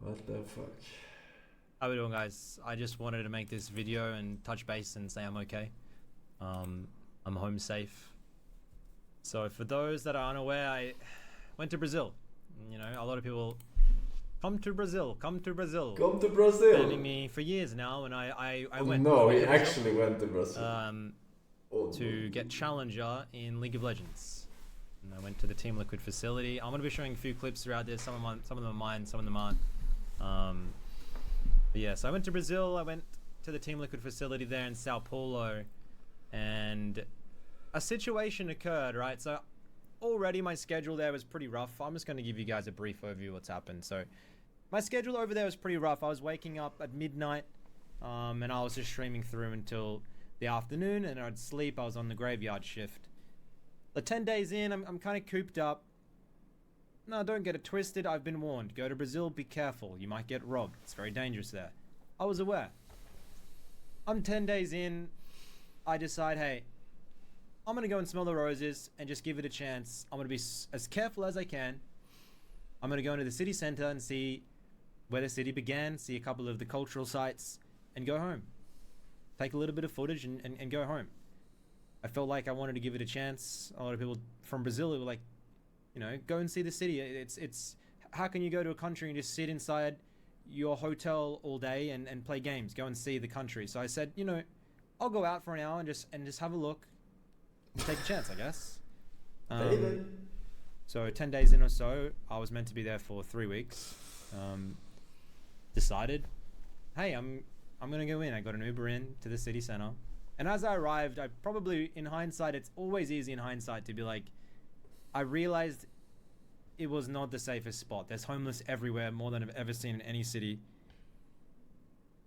What the fuck? How we doing, guys? I just wanted to make this video and touch base and say I'm okay. I'm home safe. So for those that are unaware, I went to Brazil. You know, a lot of people come to Brazil, Come to Brazil. spamming me for years now, and I went. No, I went he to Brazil, actually went to Brazil. to get Challenger in League of Legends. And I went to the Team Liquid facility. I'm gonna be showing a few clips throughout this. Some of them are mine, some of them aren't. But yeah, so I went to Brazil. I went to the Team Liquid facility there in Sao Paulo, and a situation occurred, right? So already my schedule there was pretty rough. I'm just going to give you guys a brief overview of what's happened. So my schedule over there was pretty rough. I was waking up at midnight, and I was just streaming through until the afternoon, and I'd sleep. I was on the graveyard shift. The 10 days in, I'm kind of cooped up. No, don't get it twisted. I've been warned. Go to Brazil, be careful. You might get robbed. It's very dangerous there. I was aware. I'm 10 days in. I decide, hey, I'm going to go and smell the roses and just give it a chance. I'm going to be as careful as I can. I'm going to go into the city center and see where the city began, see a couple of the cultural sites, and go home. Take a little bit of footage and go home. I felt like I wanted to give it a chance. A lot of people from Brazil were like, you know, go and see the city. It's how can you go to a country and just sit inside your hotel all day and play games? Go and see the country. So I said, you know, I'll go out for an hour and just have a look. Take a chance, I guess. So 10 days in or so, I was meant to be there for 3 weeks. Decided, hey, I'm gonna go in. I got an Uber in to the city center, and as I arrived, I probably, in hindsight, it's always easy in hindsight to be like, I realized it was not the safest spot. There's homeless everywhere, more than I've ever seen in any city.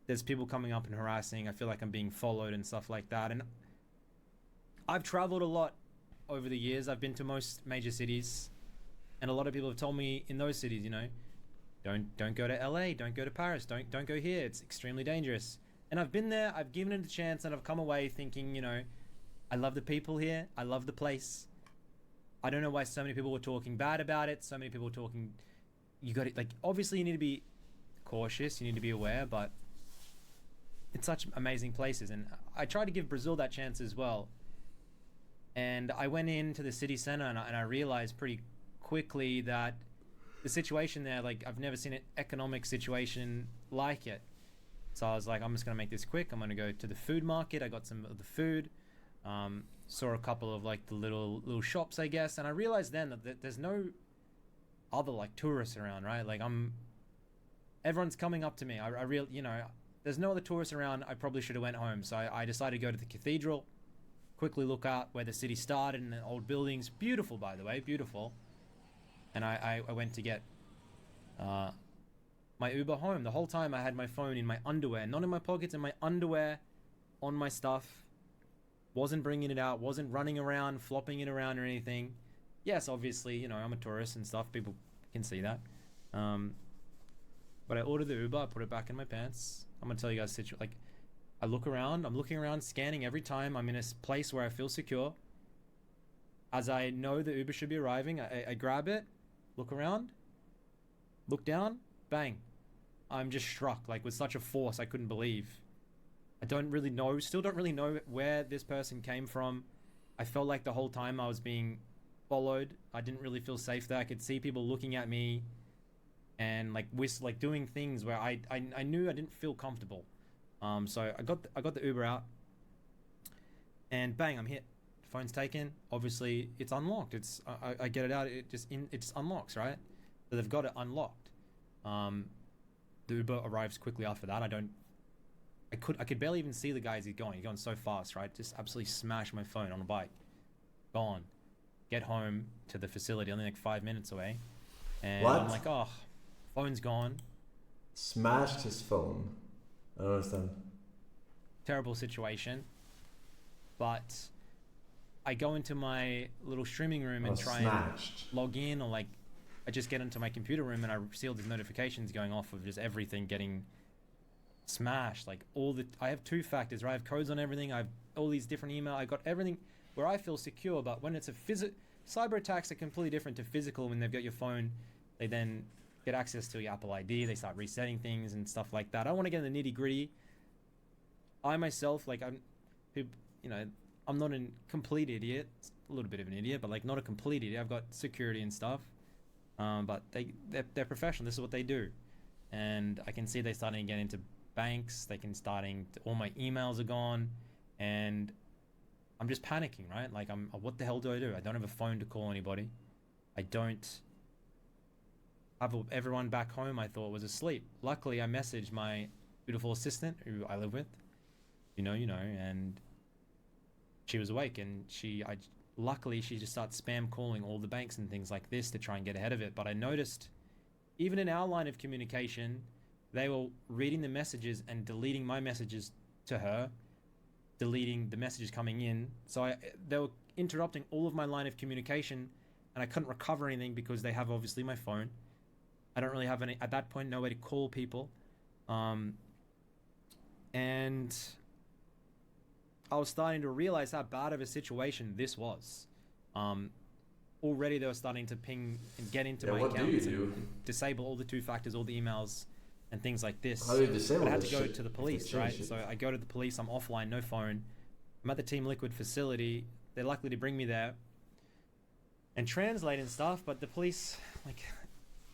There's people coming up and harassing. I feel like I'm being followed and stuff like that. And I've traveled a lot over the years. I've been to most major cities, and a lot of people have told me in those cities, you know, don't go to LA, don't go to Paris, don't go here. It's extremely dangerous. And I've been there. I've given it a chance, and I've come away thinking, you know, I love the people here. I love the place. I don't know why so many people were talking bad about it. So many people were talking, you got it. Like, obviously you need to be cautious. You need to be aware, but it's such amazing places. And I tried to give Brazil that chance as well. And I went into the city center and I realized pretty quickly that the situation there, like, I've never seen an economic situation like it. So I was like, I'm just going to make this quick. I'm going to go to the food market. I got some of the food. Saw a couple of like the little shops, I guess, and I realized then that there's no other like tourists around, right? Like everyone's coming up to me. You know, there's no other tourists around. I probably should have went home. So I decided to go to the cathedral, quickly look out where the city started and the old buildings. Beautiful, by the way, beautiful. And I went to get my Uber home. The whole time I had my phone in my underwear, not in my pockets, in my underwear, on my stuff. Wasn't bringing it out, wasn't running around, flopping it around or anything. Yes, obviously, you know, I'm a tourist and stuff. People can see that. But I ordered the Uber, I put it back in my pants. I'm going to tell you guys, like, I look around, I'm looking around, scanning every time I'm in a place where I feel secure. As I know the Uber should be arriving, I grab it, look around, look down, bang. I'm just struck, like, with such a force I couldn't believe. I don't really know, still don't really know where this person came from. I felt like the whole time I was being followed. I didn't really feel safe there. I could see people looking at me and like doing things where I knew I didn't feel comfortable. So I got the Uber out, and bang, I'm hit. Phone's taken. Obviously, it's unlocked. I get it out. It just unlocks, right? So they've got it unlocked. The Uber arrives quickly after that. I could barely even see the guy as he's going. He's going so fast, right? Just absolutely smashed my phone on a bike. Gone. Get home to the facility, only like 5 minutes away. And What? I'm like, oh, phone's gone. Smashed his phone. I don't understand. Terrible situation. But I go into my little streaming room and try Snatched. and log in, or like I just get into my computer room and I see all these notifications going off of just everything getting smashed. Like I have two factors, right? I have codes on everything. I have all these different email. I got everything where I feel secure. But when it's cyber attacks are completely different to physical. When they've got your phone, they then get access to your Apple ID. They start resetting things and stuff like that. I don't want to get in the nitty gritty. I myself, like, I'm not a complete idiot. A little bit of an idiot, but like not a complete idiot. I've got security and stuff. But they're professional. This is what they do. And I can see they're starting to get into banks. All my emails are gone, and I'm just panicking, right? Like, what the hell do? I don't have a phone to call anybody. I don't have everyone back home I thought was asleep. Luckily, I messaged my beautiful assistant who I live with, and she was awake, and luckily she just started spam calling all the banks and things like this to try and get ahead of it. But I noticed, even in our line of communication, they were reading the messages and deleting my messages to her, deleting the messages coming in. So they were interrupting all of my line of communication, and I couldn't recover anything because they have obviously my phone. I don't really have at that point, no way to call people. And I was starting to realize how bad of a situation this was. Already they were starting to ping and get into my accounts and disable all the 2 factors, all the emails and things like this. How do you disable I had to go shit to the police, right? it? So I go to the police, I'm offline, no phone. I'm at the Team Liquid facility. They're likely to bring me there and translate and stuff, but the police, like,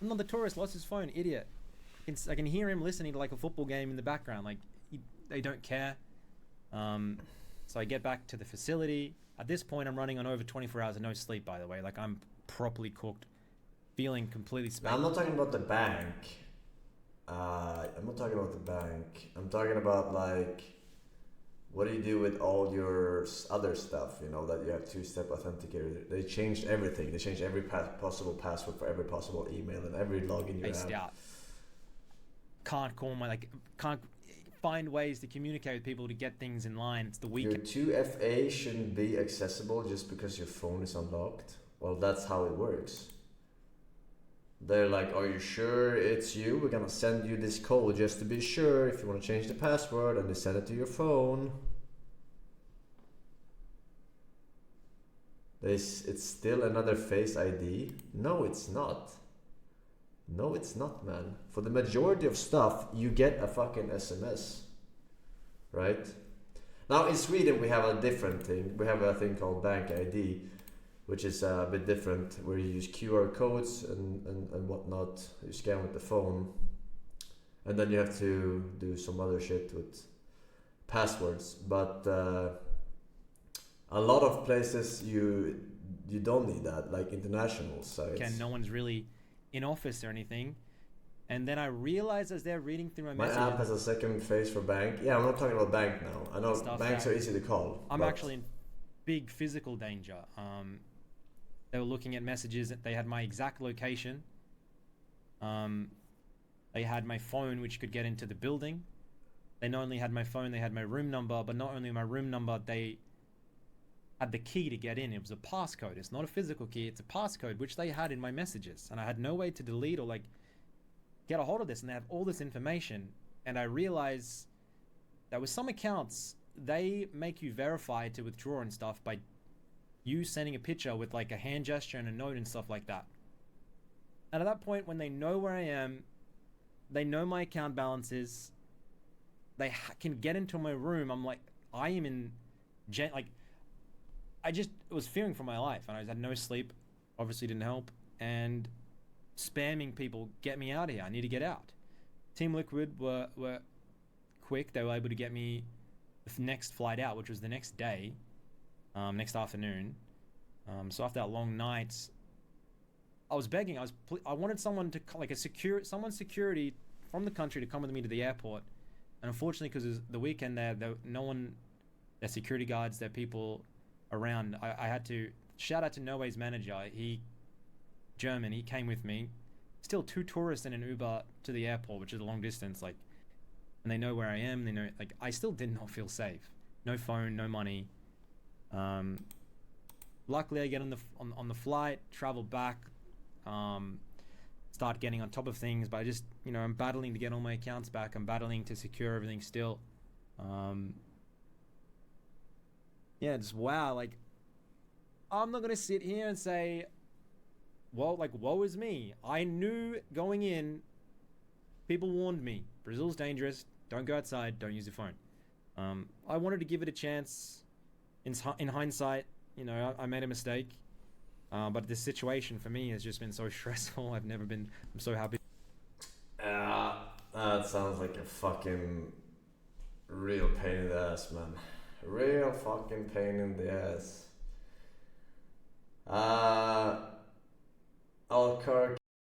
I'm not the tourist, lost his phone, idiot. I can hear him listening to like a football game in the background. Like, they don't care. So I get back to the facility. At this point, I'm running on over 24 hours of no sleep, by the way. Like, I'm properly cooked, feeling completely spent. I'm not talking about the bank. I'm talking about, like, what do you do with all your other stuff, that you have 2-step authenticator? They changed everything. They changed every possible password for every possible email and every login you have. Out. Can't find ways to communicate with people to get things in line. It's the weekend. Your 2FA shouldn't be accessible just because your phone is unlocked. Well, that's how it works. They're like, are you sure it's you? We're gonna send you this code just to be sure if you want to change the password, and they send it to your phone. It's still another Face ID. No, it's not. No, it's not, man. For the majority of stuff, you get a fucking SMS, right? Now in Sweden, we have a different thing. We have a thing called Bank ID, which is a bit different, where you use QR codes and whatnot. You scan with the phone, and then you have to do some other shit with passwords. But a lot of places you don't need that, like international sites. No one's really in office or anything. And then I realized as they're reading through my messages, app has a second face for bank. Yeah, I'm not talking about bank now. I know banks are easy to call. I'm actually in big physical danger. They were looking at messages. They had my exact location. They had my phone, which could get into the building. They not only had my phone, they had my room number, but not only my room number, they had the key to get in. It was a passcode. It's not a physical key. It's a passcode, which they had in my messages. And I had no way to delete or get a hold of this. And they have all this information. And I realized that with some accounts, they make you verify to withdraw and stuff by you sending a picture with like a hand gesture and a note and stuff like that. And at that point, when they know where I am, they know my account balances, they can get into my room. I'm like, I am in I just was fearing for my life, and I had no sleep, obviously didn't help, and spamming people, get me out of here, I need to get out. Team Liquid were quick. They were able to get me the next flight out, which was the next day, next afternoon. So after that long night, I was begging. I wanted someone to someone's security from the country to come with me to the airport, and unfortunately, because it was the weekend, there no one, their security guards, their people around. I had to shout out to No Way's manager. German. He came with me. Still 2 tourists in an Uber to the airport, which is a long distance. And they know where I am. They know. I still did not feel safe. No phone, no money. Luckily, I get on the flight, travel back, start getting on top of things. But I just, I'm battling to get all my accounts back. I'm battling to secure everything still. Yeah, just wow. I'm not gonna sit here and say woe is me. I knew going in. People warned me. Brazil's dangerous. Don't go outside. Don't use your phone. I wanted to give it a chance. In hindsight, you know, I made a mistake. But this situation for me has just been so stressful. I'm so happy. That sounds like a fucking real pain in the ass, man. Real fucking pain in the ass. Alkirk,